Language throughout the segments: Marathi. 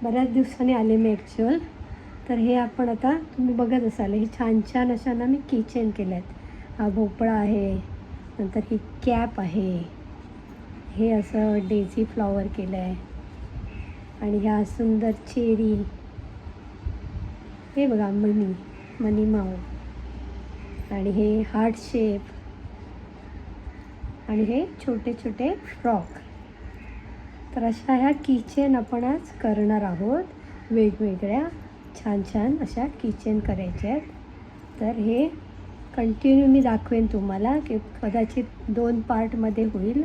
बऱ्याच दिवसांनी आले मी ॲक्च्युअल. तर हे आपण आता तुम्ही बघत असाल, हे छान छान अशा ना मी कीचेन केले आहेत. हा भोपळा आहे, नंतर ही कॅप आहे, हे असं डेझी फ्लॉवर केलं आहे, आणि ह्या सुंदर चेरी, हे बघा मनी माऊ, आणि हे हार्ट शेप, आणि हे छोटे छोटे फ्रॉक. तर अशा ह्या कीचेन आपण आज करणार आहोत. वेगवेगळ्या छान छान अशा कीचेन करायच्या आहेत. तर हे कंटिन्यू मी दाखवेन तुम्हाला, की कदाचित 2 पार्टमध्ये होईल,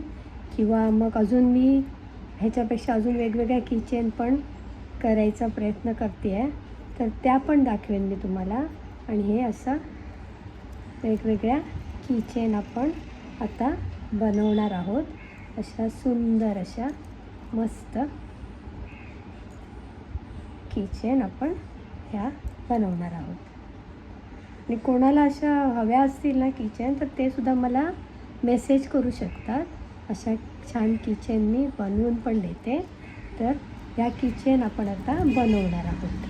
किंवा मग अजून मी ह्याच्यापेक्षा अजून वेगवेगळ्या कीचेन पण करायचा प्रयत्न करते आहे. तर त्या पण दाखवेन मी तुम्हाला. आणि हे असं वेगवेगळ्या कीचेन आपण आता बनवणार आहोत. अशा सुंदर अशा मस्त कीचेन आपण ह्या बनवणार आहोत. आणि कोणाला अशा हव्या असतील ना कीचेन, तर ते सुद्धा मला मेसेज करू शकतात. अशा छान कीचेन मी बनवून पण देते. तर ह्या कीचेन आपण आता बनवणार आहोत.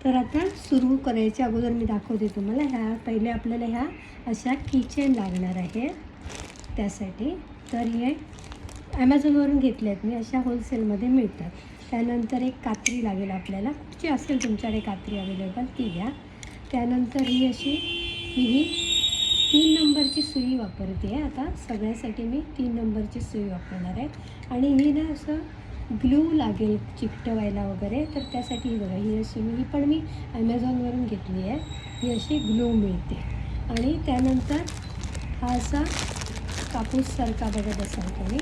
तर आता सुरू करायच्या अगोदर मी दाखवते तुम्हाला. ह्या पहिले आपल्याला ह्या अशा कीचेन लागणार आहे. त्यासाठी तर हे ॲमेझॉनवरून घेतले आहेत मी, अशा होलसेलमध्ये मिळतात. त्यानंतर एक कात्री लागेल आपल्याला, कुठची असेल तुमच्याकडे कात्री अवेलेबल ती घ्या. त्यानंतर ही 3 नंबरची सुई वापरते आहे. आता सगळ्यासाठी मी 3 नंबरची सुई वापरणार आहे. आणि ही ना असं ग्लू लागेल चिकटवायला वगैरे, तर त्यासाठी ही बघा, ही पण मी ॲमेझॉनवरून घेतली आहे. ही अशी ग्लू मिळते. आणि त्यानंतर हा असा कापूससारखा बघत असाल तुम्ही,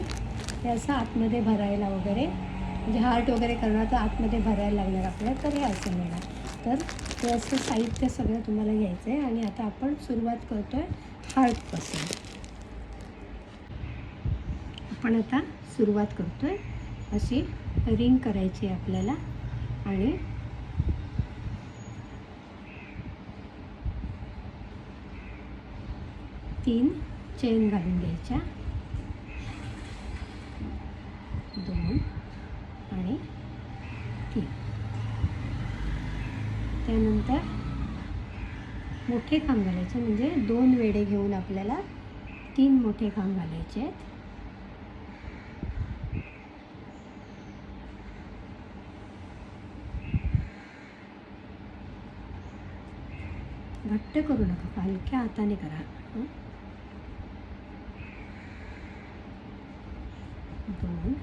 हे असं आतमध्ये भरायला वगैरे, म्हणजे हार्ट वगैरे करणार तर आतमध्ये भरायला लागणार आपल्याला, तर हे असं मिळणार. तर हे असं साहित्य सगळं तुम्हाला घ्यायचं आहे. आणि आता आपण सुरुवात करतो आहे हार्टपासून. आपण आता सुरुवात करतो आहे. अशी रिंग करायची आहे आपल्याला, आणि तीन चेन घालून घ्यायच्या, 2 आणि 3. त्यानंतर मोठे खांब घालायचे, म्हणजे 2 वेढे घेऊन आपल्याला 3 मोठे खांब घालायचे आहेत. घट्ट करू नका, हलक्या हाताने करा. 2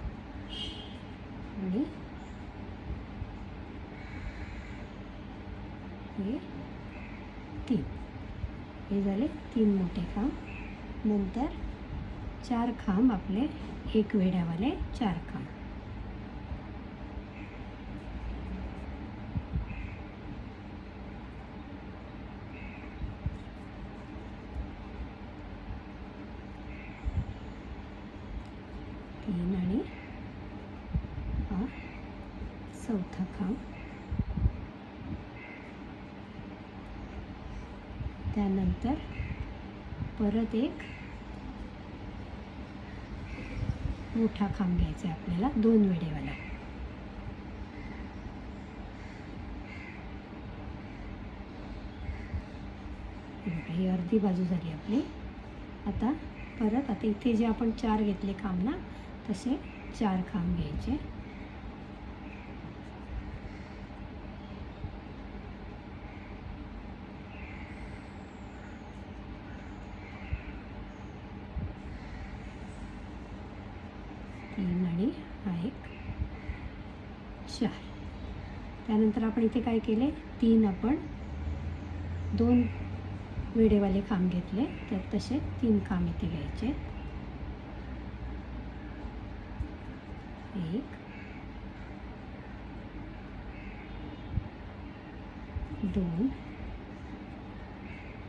आणि हे 3. हे झाले 3 मोठे खांब. नंतर 4 खांब आपले, 1 वेढ्यावाले 4 खांब. आणि हा 4था खांब. त्यानंतर परत एक मोठा खांब घ्यायचा आहे आपल्याला, 2 वेढेवाला. ही अर्धी बाजू झाली आपली. आता इथे जे आपण 4 घेतले खांब ना, तसे 4 खांब घ्यायचे. आणि हा एक 4. त्यानंतर आपण इथे काय केले, 3 आपण 2 वेढेवाले खांब घेतले, तर तसे 3 खांब इथे घ्यायचे. 1 2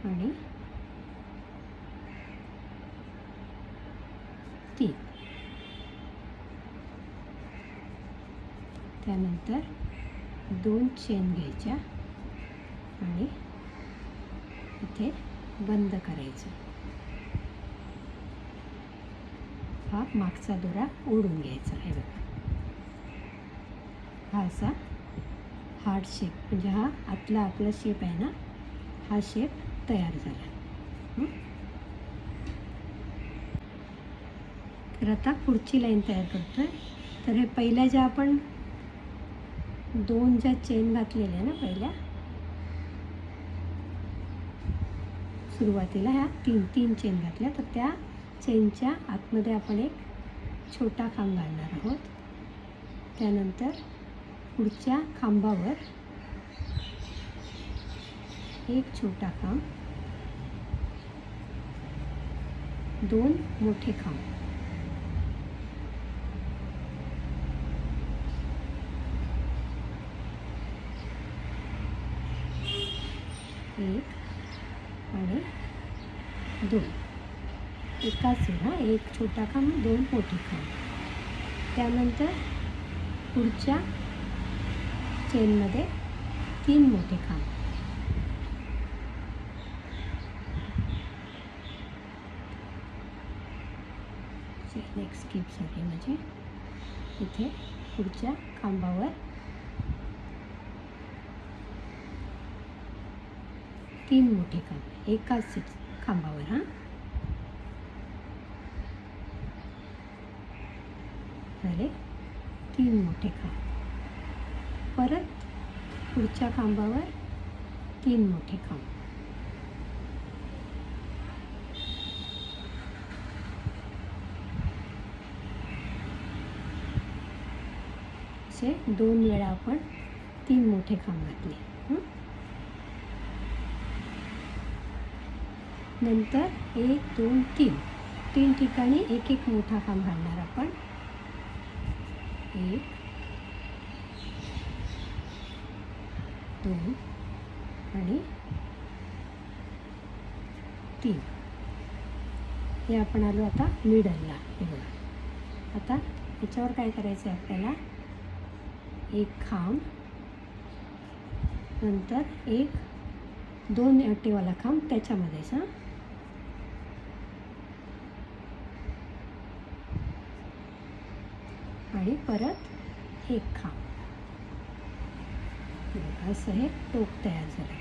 आणि 3. त्यानंतर 2 चेन घ्यायच्या आणि इथे बंद करायचं. हा मागचा दोरा ओढून घ्यायचा आहे बघा. हा असा हार्ट शेप, म्हणजे हा आतला आपला शेप आहे ना, हा शेप तयार झाला. तर आता पुढची लाईन तयार करतोय. तर हे पहिल्या ज्या आपण 2 ज्या चेन घातलेल्या ना, पहिल्या सुरुवातीला ह्या 3 चेन घातल्या, तर त्या चेनच्या आतमध्ये आपण एक छोटा खांब घालणार आहोत. त्यानंतर पुढच्या खांबावर एक छोटा खांब, 2 मोठे खांब, एक आणि 2, एकाच वेळा एक छोटा खांब, 2 मोठे खांब. त्यानंतर पुढच्या चेनमध्ये 3 मोठे खांब, नेक्स्ट स्किपसाठी म्हणजे इथे पुढच्या खांबावर 3 मोठे खांब, एकाच खांबावर. हां, झाले 3 मोठे खांब. परत पुढच्या खांबावर 3 मोठे खांब, असे 2 वेळा आपण 3 मोठे खांब घातले. नंतर 1 2 3 ठिकाणी एक एक मोठा खांब घालणार आपण. 1 2 आणि 3. हे आपण आलो आता मिडलला. हे बघा, आता ह्याच्यावर काय करायचं आहे आपल्याला, एक खांब, नंतर एक 2 अटेवाला खांब त्याच्यामध्येच. हां, आणि परत एक खांब. असं हे टोक तयार झालं.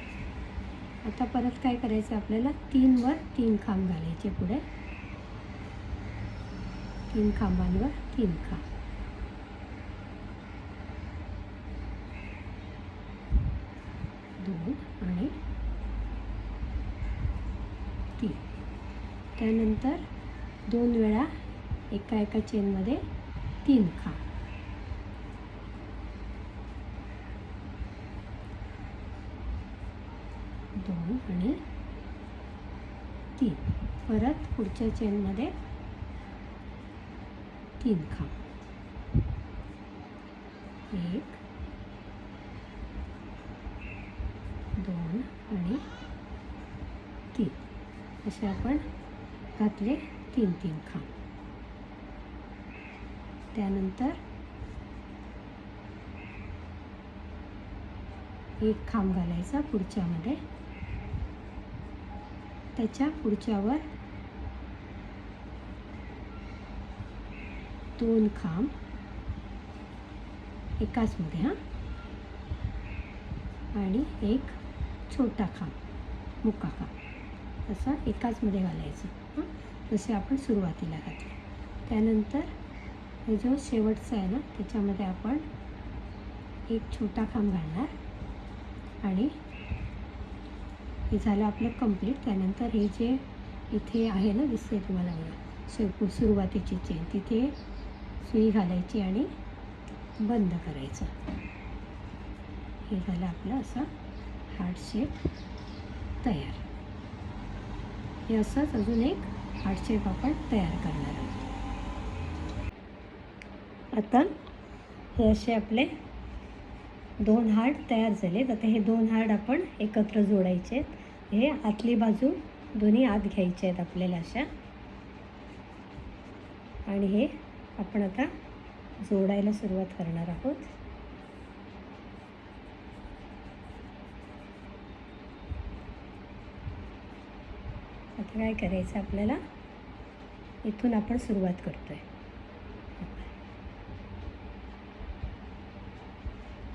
आता परत काय करायचं आपल्याला, 3 वर 3 खांब घालायचे. पुढे 3 खांबांवर 3 खांब, 2 आणि 3. त्यानंतर 2 वेळा एका चेनमध्ये 3 खांब, 2 आणि 3. परत पुढच्या चेनमध्ये 3 खांब, 1 2 आणि 3. असे आपण घातले 3 खांब. त्यानंतर एक खांब घालायचा पुढच्यामध्ये, त्याच्या पुढच्यावर 2 खांब एकाच मध्ये. हां, आणि एक छोटा खांब, मुका खांब, असं एकाच मध्ये घालायचं. हां, जसे आपण सुरुवातीला घातले. त्यानंतर हे जो शेवटचा आहे ना, त्याच्यामध्ये आपण एक छोटा खांब घालणार आणि हे झालं आपलं कंप्लीट. त्यानंतर हे जे इथे आहे ना, दिसते तुम्हाला बघा, सुरुवातीची चेन, तिथे सुई घालायची आणि बंद करायचं. हे झालं आपलं असं हार्ट शेप तयार. हे असंच अजून एक हार्ट शेप आपण तयार करणार आहोत. आता हे असे आपले 2 हार्ट तयार झालेत. आता हे 2 हार्ट आपण एकत्र जोडायचे आहेत. हे आतली बाजू दोन्ही आत घ्यायचे आहेत आपल्याला अशा, आणि हे आपण आता जोडायला सुरुवात करणार आहोत. आता काय करायचं आपल्याला, इथून आपण सुरुवात करतोय.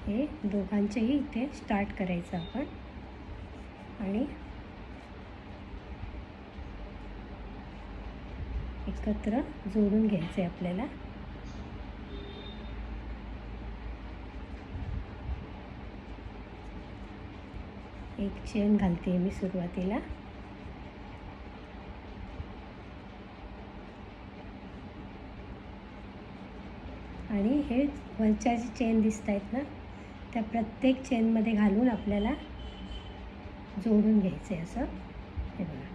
हे दोघांचेही इथे स्टार्ट करायचं आपण आणि एकत्र जोडून घ्यायचे आपल्याला. एक चेन घालते मी सुरुवातीला. आणि हे वरच्या जे चेन दिसत आहेत ना, त्या प्रत्येक चेनमध्ये घालून आपल्याला जोडून घ्यायचं आहे. असं हे बघा,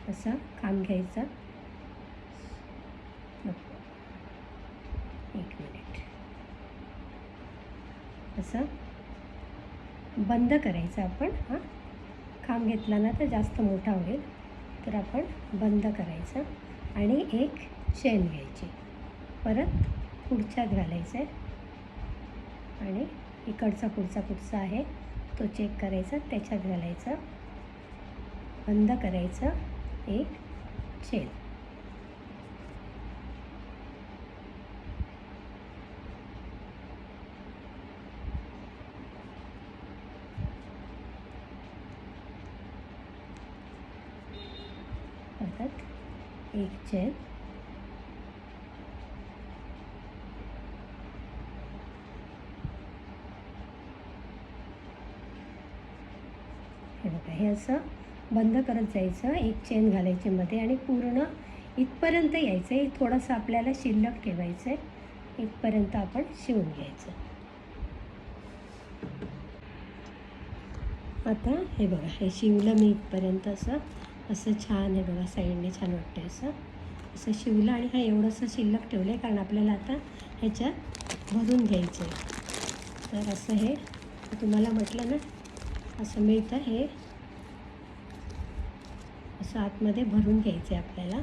असं काम घ्यायचं. एक मिनिट. असं बंद करायचं आपण. खांब घेतला ना तर जास्त मोठा होईल, तर आपण बंद करायचं आणि एक चेन घ्यायची. परत पुढच्यात घालायचं आहे आणि इकडचा पुढचा आहे तो चेक करायचा, त्याच्यात घालायचं, बंद करायचं, एक चेन. परत एक चेन. हे बघा, हे असं बंद करत जायचं, एक चेन घालायची मध्ये आणि पूर्ण इथपर्यंत यायचं आहे. थोडंसं आपल्याला शिल्लक ठेवायचं आहे, इथपर्यंत आपण शिवून घ्यायचं. आता हे बघा, हे शिवलं मी इथपर्यंत. असं छान आहे बघा, साईडने छान वाटते. असं शिवलं आणि हा एवढंसं शिल्लक ठेवलं आहे कारण आपल्याला आता ह्याच्यात भरून घ्यायचं आहे. तर असं हे तुम्हाला म्हटलं ना, असं मिळतं. हे असं आतमध्ये भरून घ्यायचं आहे आपल्याला.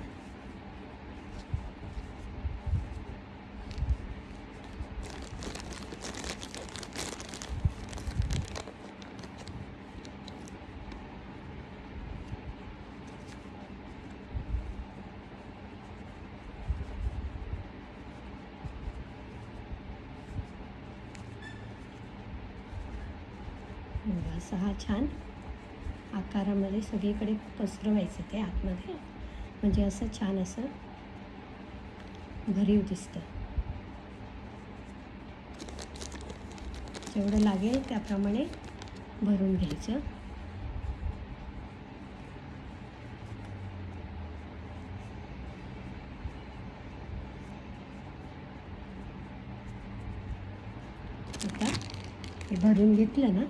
असं हा छान आकारामध्ये सगळीकडे पसरवायचं ते आतमध्ये, म्हणजे असं छान असं भरीव दिसतं. जेवढं लागेल त्याप्रमाणे भरून घ्यायचं. आता हे भरून घेतलं ना,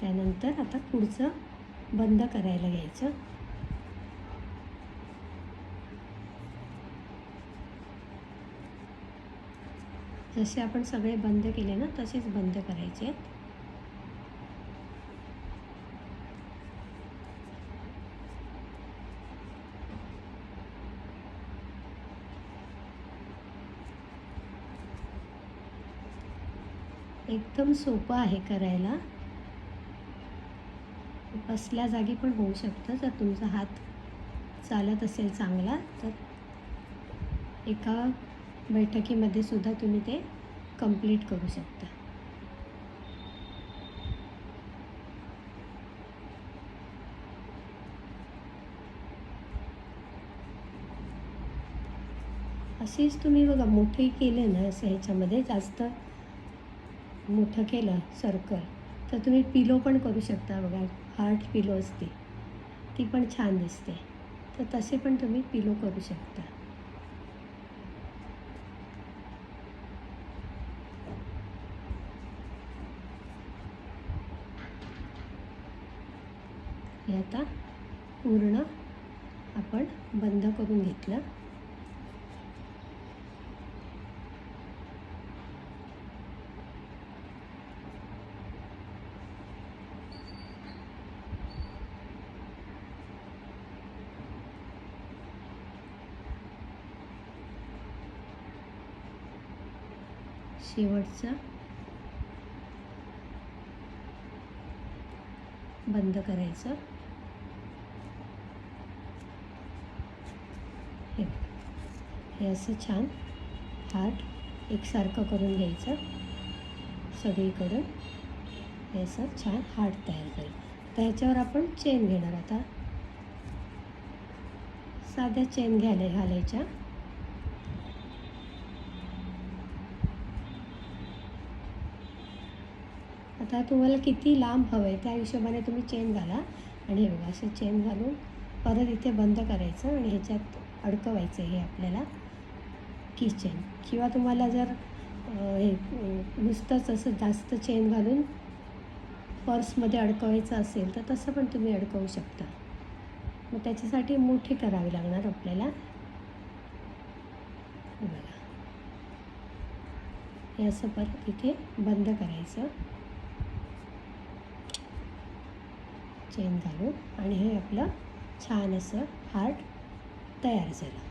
त्यानंतर आता पुढचं बंद करायला घ्यायचं. जसे आपण सगळे बंद केले ना, तसेच बंद करायचे. एकदम सोपं आहे करायला. बसल्या जागी पण होऊ शकतं. जर तुमचा हात चालत असेल चांगला तर एका बैठकीमध्ये सुद्धा तुम्ही ते कंप्लीट करू शकता. असेच तुम्ही बघा, मोठे केले ना असं ह्याच्यामध्ये जास्त मोठं केलं सर्कल, तर तुम्ही पिलो पण करू शकता. बघा, हार्ट पिलो असते, ती पण छान दिसते. तर तसे पण तुम्ही पिलो करू शकता. हे आता पूर्ण आपण बंद करून घेतलं. शेवटचं बंद करायचं. हे असं छान हार्ट एकसारखं करून घ्यायचं सगळीकडून. हे असं छान हार्ट तयार करेल. तर ह्याच्यावर आपण चेन घेणार. आता साध्या चेन घालायच्या. आता तुम्हाला किती लांब हवं आहे त्या हिशोबाने तुम्ही चेन घाला. आणि हे बघा असे चेन घालून परत इथे बंद करायचं आणि ह्याच्यात अडकवायचं हे आपल्याला कीचेन. किंवा तुम्हाला जर हे नुसतंच असं जास्त चेन घालून पर्समध्ये अडकवायचं असेल तर तसं पण तुम्ही अडकवू शकता. मग त्याच्यासाठी मोठी करावी लागणार आपल्याला. बघा हे असं परत इथे बंद करायचं चेन घालून. आणि हे आपलं छान असं हार्ट तयार झालं.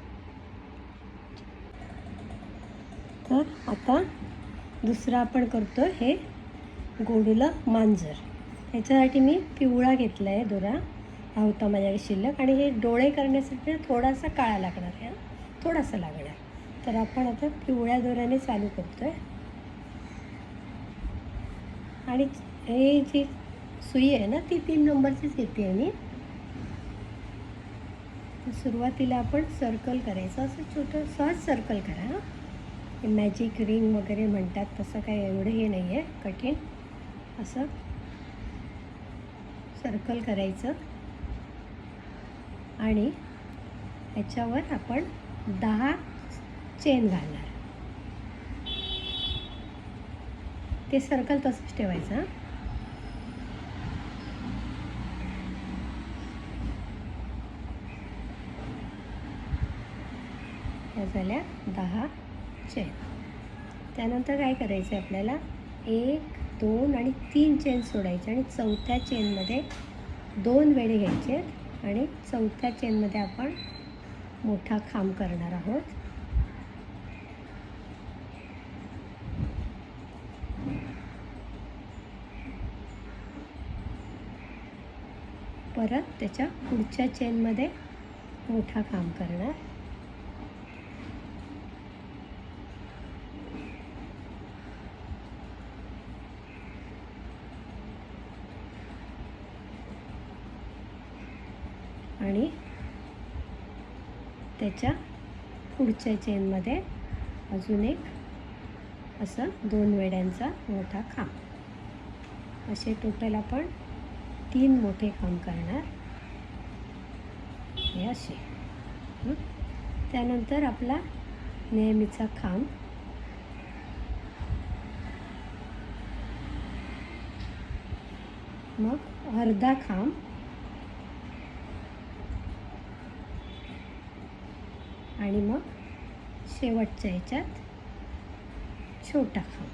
तर आता दुसरं आपण करतो हे गोडूला मांजर. ह्याच्यासाठी मी पिवळा घेतला आहे दोरा. हा होता माझ्याकडे शिल्लक. आणि हे डोळे करण्यासाठी थोडासा काळा लागणार आहे, थोडासा लागणार. तर आपण आता पिवळ्या दोऱ्याने चालू करतो आहे. आणि हे जी सुई आहे ना ती 3 नंबरचीच घेते आहे मी. सुरुवातीला आपण सर्कल करायचं. असं छोटं सहज सर्कल करा. हे मॅजिक रिंग वगैरे म्हणतात तसं काही एवढं हे नाही आहे कठीण. असं सर्कल करायचं आणि ह्याच्यावर आपण 10 चेन घालणार. ते सर्कल तसंच ठेवायचं. ह्या झाल्या 10 चेन. त्यानंतर काय करायचं आहे आपल्याला 1, 2 आणि 3 चेन सोडायचे. आणि चौथ्या चेनमध्ये 2 वेढे घ्यायचे आणि चौथ्या चेनमध्ये आपण मोठा खांब करणार आहोत. परत त्याच्या पुढच्या चेनमध्ये मोठा खांब करणार. आणि त्याच्या पुढच्या चेनमध्ये अजून एक असं 2 वेड्यांचा मोठा खांब. असे टोटल आपण 3 मोठे खांब करणार. हे असे. त्यानंतर आपला नेहमीचा खांब. मग अर्धा खांब. आणि मग शेवटच्या ह्याच्यात छोटा खांब.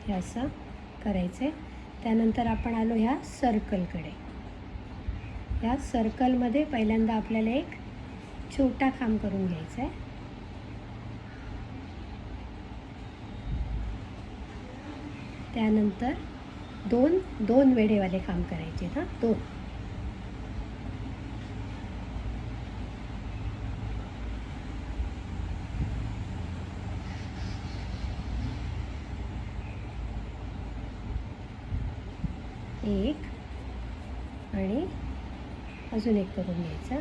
हे असं करायचं आहे. त्यानंतर आपण आलो ह्या सर्कलकडे. ह्या सर्कलमध्ये पहिल्यांदा आपल्याला एक छोटा खांब करून घ्यायचा आहे. त्यानंतर 2 वेढेवाले खांब करायचे. 2. एक आणि अजून एक करून घ्यायचा.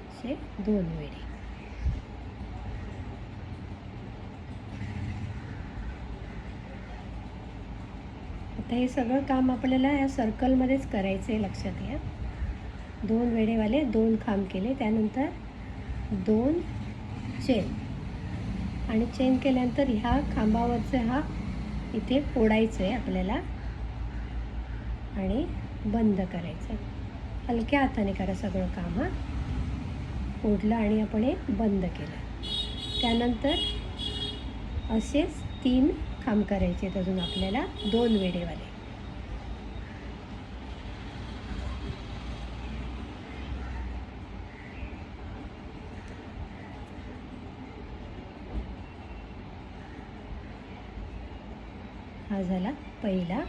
असे 2 वेढे. आता हे सगळं काम आपल्याला या सर्कलमध्येच करायचं आहे, लक्षात घ्या. 2 वेढेवाले 2 खांब केले. त्यानंतर 2 चेन. आणि चेन केल्यानंतर ह्या खांबावरचं इथे फोडायचं आहे आपल्याला आणि बंद करायचं. हलक्या हाताने करा सगळं काम. फोडलं आणि आपण हे बंद केलं. त्यानंतर असेच 3 खांब करायचे आहेत अजून आपल्याला 2 वेढेवाले. हा झाला पहिला.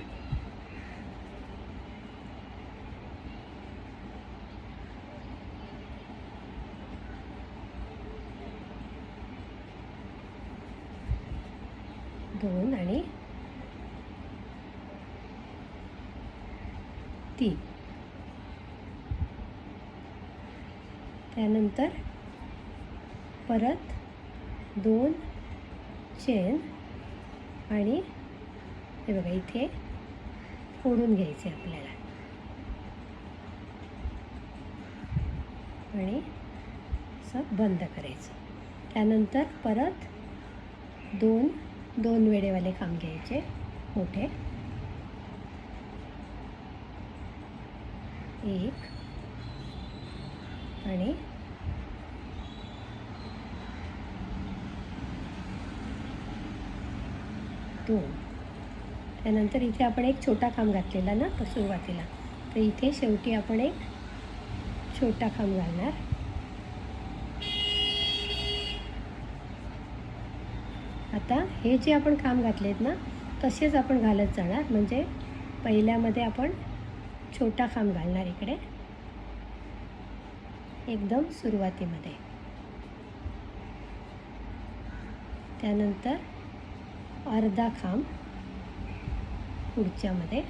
2 आणि 3. त्यानंतर परत 2 चेन आणि हे बघा इथे फोडून घ्यायचे आपल्याला आणि असं बंद करायचं. त्यानंतर परत 2 वेडेवाले खांब घ्यायचे मोठे, 1 आणि 2. त्यानंतर इथे आपण एक छोटा खांब घातलेला ना तर सुरुवातीला, तर इथे शेवटी आपण एक छोटा खांब घालणार. आता हे जे आपण खांब घातलेत ना तसेच आपण घालत जाणार. म्हणजे पहिल्यामध्ये आपण छोटा खांब घालणार इकडे एकदम सुरुवातीमध्ये, त्यानंतर अर्धा खांब पुढच्यामध्ये,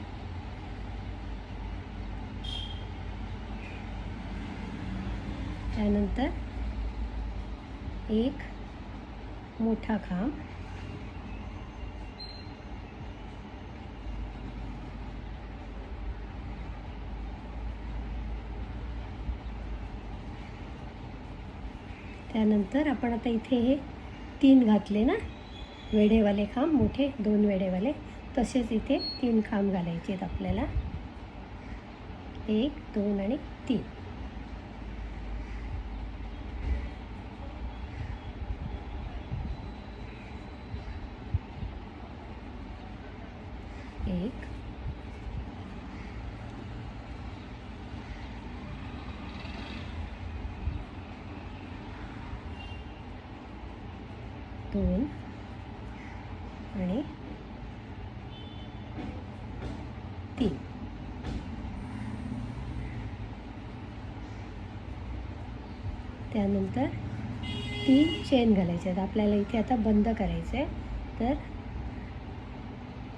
त्यानंतर एक मोठा खांब, त्यानंतर आपण आता इथे हे 3 घातले ना वेडेवाले खांब, मोठे 2 वेडेवाले, तसेच इथे 3 खांब घालायचे आहेत आपल्याला, 1 2 आणि 3. एक, 2 आणि 3. त्यानंतर 3 चेन घालायचे आहेत आपल्याला. इथे आता बंद करायचं आहे, तर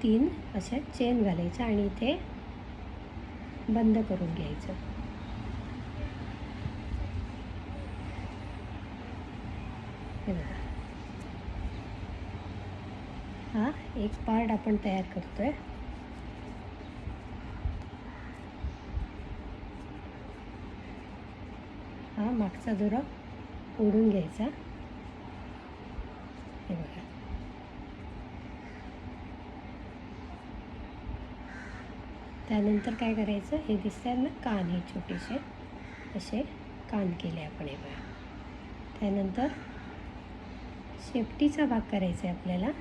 3 अशा चेन घालायच्या आणि इथे बंद करून घ्यायचं. हे बघा, हा एक पार्ट आपण तयार करतोय. हा मागचा दोरा ओढून घ्यायचा. हे बघा, त्यानंतर काय करायचं, हे दिसतात ना कान, हे छोटेसे असे कान केले आपण. हे बघा, त्यानंतर शेपटीचा भाग करायचा आहे आपल्याला.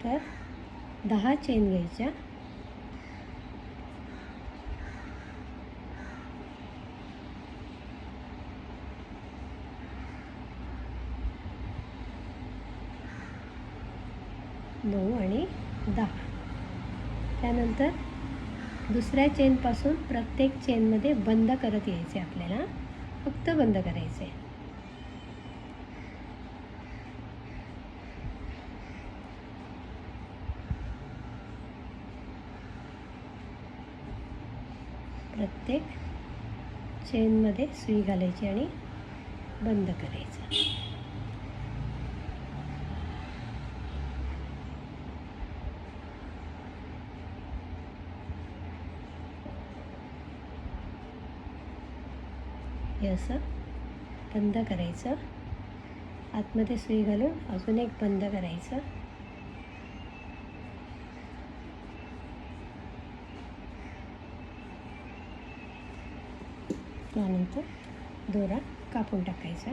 तर 10 चेन घ्यायच्या, नऊ आणि 10. त्यानंतर दुसऱ्या चेनपासून प्रत्येक चेनमध्ये बंद करत यायचे आपल्याला, फक्त बंद करायचे. प्रत्येक चेनमध्ये सुई घालायची आणि बंद करायचं. हे असं बंद करायचं, आतमध्ये सुई घालून अजून एक बंद करायचं. त्यानंतर दोरा कापून टाकायचा.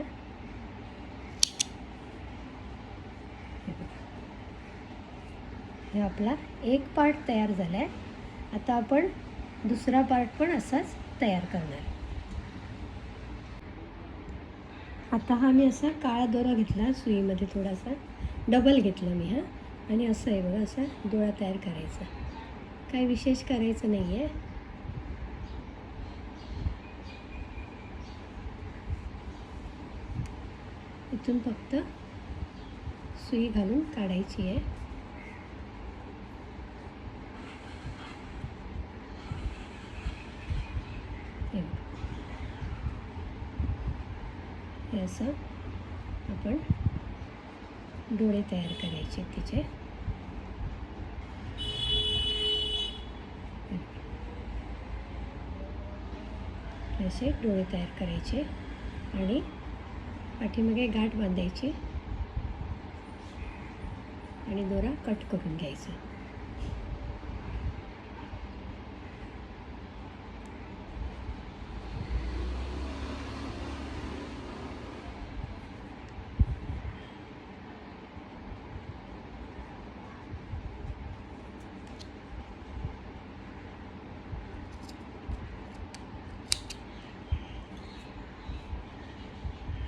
हे आपला एक पार्ट तयार झाला आहे. आता आपण दुसरा पार्ट पण असाच तयार करणार. आता हा मी असा काळा दोरा घेतला, सुईमध्ये थोडासा डबल घेतला मी हा, आणि असं आहे बघा, असा दोरा तयार करायचा. काही विशेष करायचं नाही आहे. इथून फक्त सुई घालून काढायची आहे. हे असं आपण डोळे तयार करायचे तिचे. असे डोळे तयार करायचे आणि पाठीमागे गाठ बांधायची आणि दोरा कट करून घ्यायचा.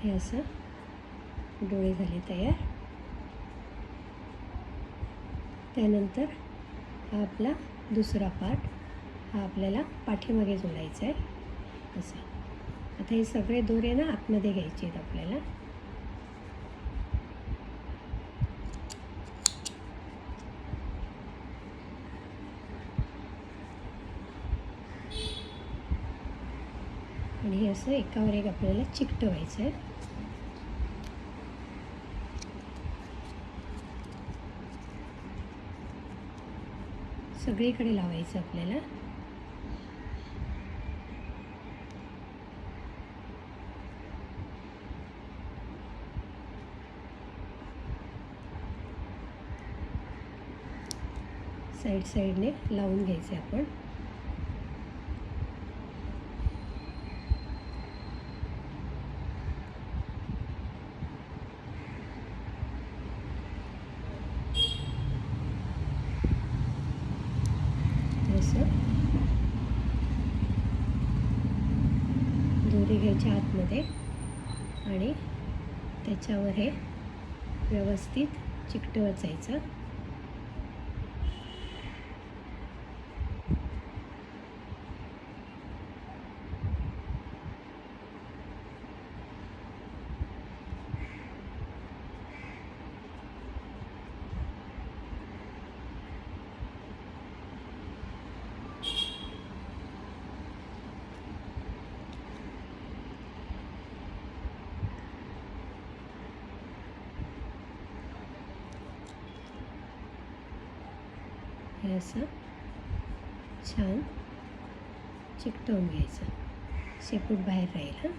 हे असं डोळे झाले तयार. त्यानंतर हा आपला दुसरा पार्ट, हा आपल्याला पाठीमागे जोडायचा आहे असं. आता हे सगळे दोरे ना आतमध्ये घ्यायचे आहेत आपल्याला. आणि हे असं एकावर एक आपल्याला चिकटवायचं आहे. सगळीकडे लावायचं आपल्याला. साईडने लावून घ्यायचे आपण. दोरी घ्यायच्या आतमध्ये आणि त्याच्यावर हे व्यवस्थित चिकटवत जायचं. हे असं छान चिकटवून घ्यायचं. शेपूट बाहेर राहील. हां,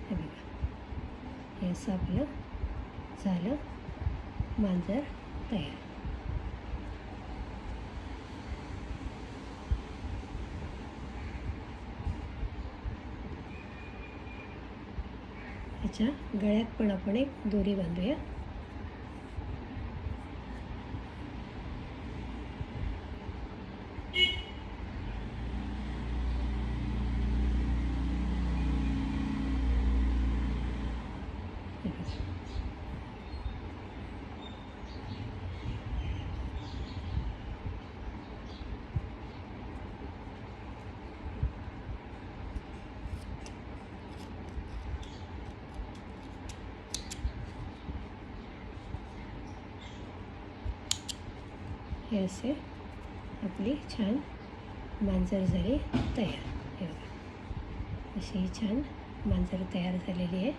हे बघा, हे असं आपलं झालं मांजर तयार. ह्याच्या गळ्यात पण आपण एक दोरी बांधूया. हे असे आपली छान मांजर झाली तयार. हे बघा, अशी ही छान मांजर तयार झालेली आहे.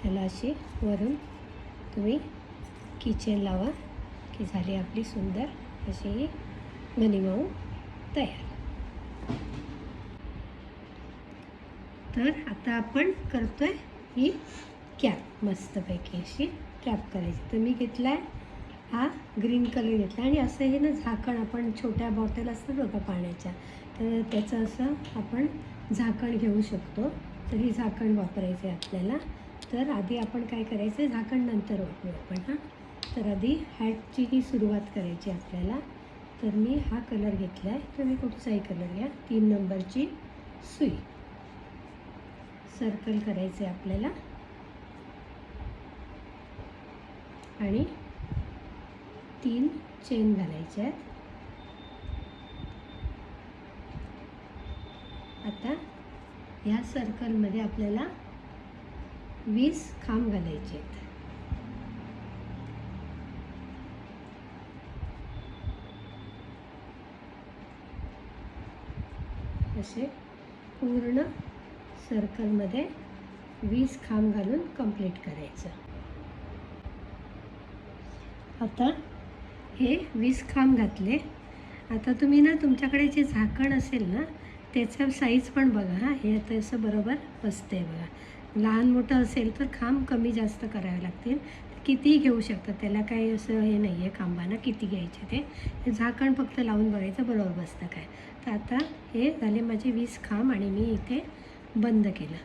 ह्याला अशी वरून तुम्ही किचन लावा की झाली आपली सुंदर अशी ही मनीमाऊ तयार. तर आता आपण करतोय ही कॅप. मस्तपैकी अशी कॅप करायची. तर मी घेतला आहे हा ग्रीन कलर घेतला आणि असं हे ना झाकण, आपण छोट्या बॉटल असतात बघा पाण्याच्या, तर त्याचं असं आपण झाकण घेऊ शकतो. तर ही झाकण वापरायचं आहे आपल्याला. तर आधी आपण काय करायचं आहे, झाकण नंतर वापरू आपण. हां, तर आधी हॅटची ही सुरुवात करायची आपल्याला. तर मी हा कलर घेतला आहे. तुम्ही कुठचाही कलर घ्या. 3 नंबरची सुई. सर्कल करायचं आहे आपल्याला आणि 3 चेन घालायच्या आहेत. ह्या सर्कलमध्ये आपल्याला 20 खांब घालायचे आहेत. असे पूर्ण सर्कलमध्ये 20 खांब घालून कंप्लीट करायचं. आता हे 20 खांब घातले. आता तुम्ही ना तुमच्याकडे जे झाकण असेल ना त्याचं साईज पण बघा. हां, हे आता असं बरोबर बसते बघा. लहान मोठं असेल तर खांब कमी जास्त करावे लागतील. कितीही घेऊ शकतात, त्याला काही असं हे नाही आहे खांबांना किती घ्यायचे. ते झाकण फक्त लावून बघायचं बरोबर बसतं काय. तर आता हे झाले माझे 20 खांब आणि मी इथे बंद केलं.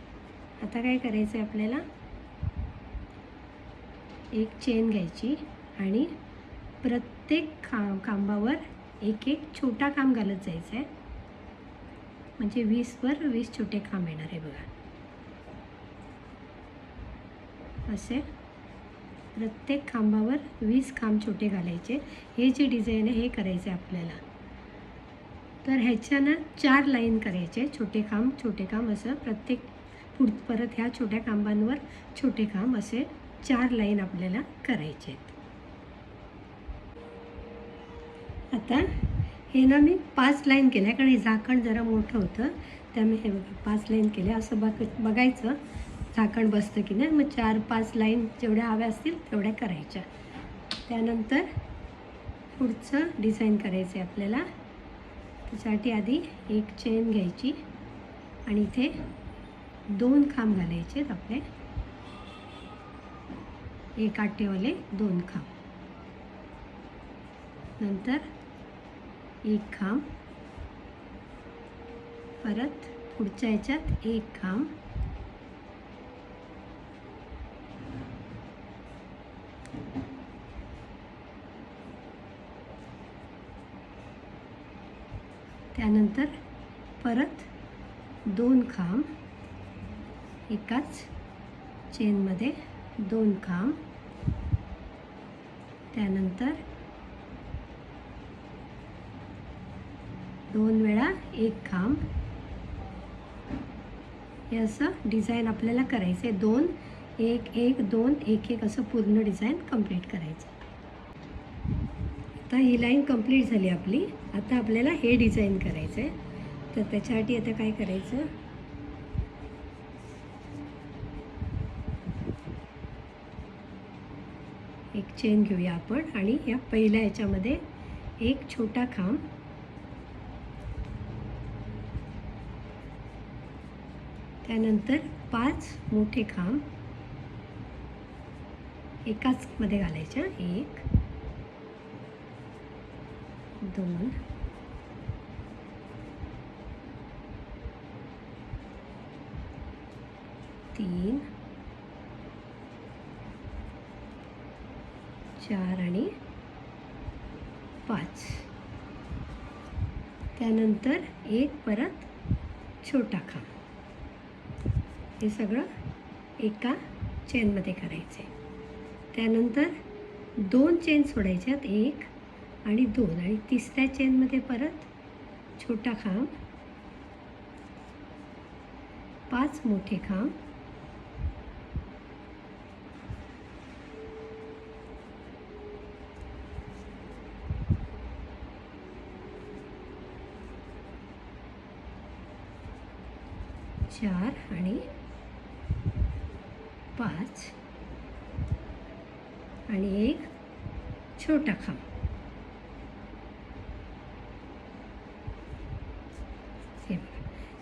आता काय करायचं आहे आपल्याला, एक चेन घ्यायची आणि प्रत्येक खांबावर एक एक छोटा खांब घालत जायचं आहे. म्हणजे 20वर 20 छोटे खांब येणार आहे बघा. असे प्रत्येक खांबावर 20 खांब छोटे घालायचे. हे जे डिझाईन आहे हे करायचं आहे आपल्याला. तर ह्याच्यानं 4 लाईन करायचे, छोटे खांब असं प्रत्येक परत ह्या छोट्या खांबांवर छोटे खांब असे 4 लाईन आपल्याला करायचे आहेत. आता हे ना मी 5 लाईन केल्या, कारण हे झाकण जरा मोठं होतं त्यामुळे हे बघा 5 लाईन केल्या. असं बघायचं झाकण बसतं की नाही. मग 4-5 लाईन जेवढ्या हव्या असतील तेवढ्या करायच्या. त्यानंतर पुढचं डिझाईन करायचं आहे आपल्याला. त्यासाठी आधी एक चेन घ्यायची आणि इथे 2 खांब घालायचे आहेत आपले. एक आटेवाले 2 खांब, नंतर एक खांब, परत पुढच्या ह्याच्यात एक खांब, त्यानंतर परत 2 खांब, एकाच चेनमध्ये 2 खांब, त्यानंतर 2 वेळा 1 खांब. हे असं डिझाईन आपल्याला करायचं आहे. 2 1 1 2 1 1 असं पूर्ण डिझाईन कंप्लीट करायचं. आता ही लाईन कंप्लीट झाली आपली. आता आपल्याला हे डिझाईन करायचं आहे. तर त्याच्यासाठी आता काय करायचं, एक चेन घेऊया आपण आणि या पहिल्या ह्याच्यामध्ये एक छोटा खांब, त्यानंतर 5 मोठे खांब एकाच मध्ये घालायच्या. 1 2 3 4 आणि 5. त्यानंतर एक परत छोटा खांब. हे सगळं एका चेनमध्ये करायचे. त्यानंतर 2 चेन सोडायच्यात, 1 आणि 2, आणि तिसऱ्या चेनमध्ये परत छोटा खांब, 5 मोठे खांब, चार आणि 5 आणि एक छोटा खांब.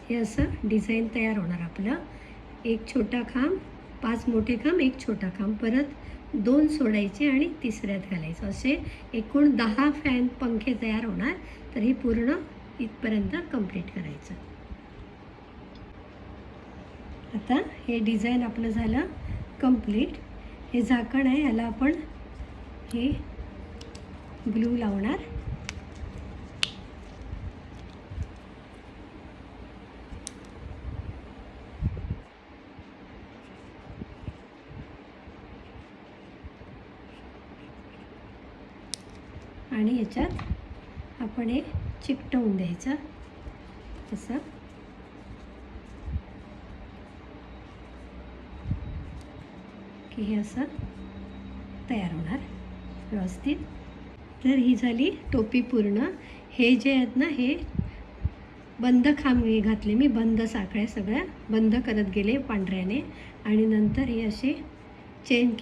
हे असं डिझाईन तयार होणार आपलं. एक छोटा खांब, 5 मोठे खांब, एक छोटा खांब, परत 2 सोडायचे आणि तिसऱ्यात घालायचं. असे एकूण 10 पंखे तयार होणार. तर हे पूर्ण इथपर्यंत कंप्लीट करायचं. आता हे डिझाईन आपलं झालं कंप्लीट. हे झाकण आहे, ह्याला आपण हे ग्लू लावणार. आणि याच्यात आपण हे चिकटवून द्यायचं असं. की हे असं तयार होणार व्यवस्थित. तर ही झाली टोपी पूर्ण. हे जे आहेत ना, हे बंद खांब घातले मी, बंद साखळ्या सगळ्या बंद करत गेले पांढऱ्याने आणि नंतर हे असे चेन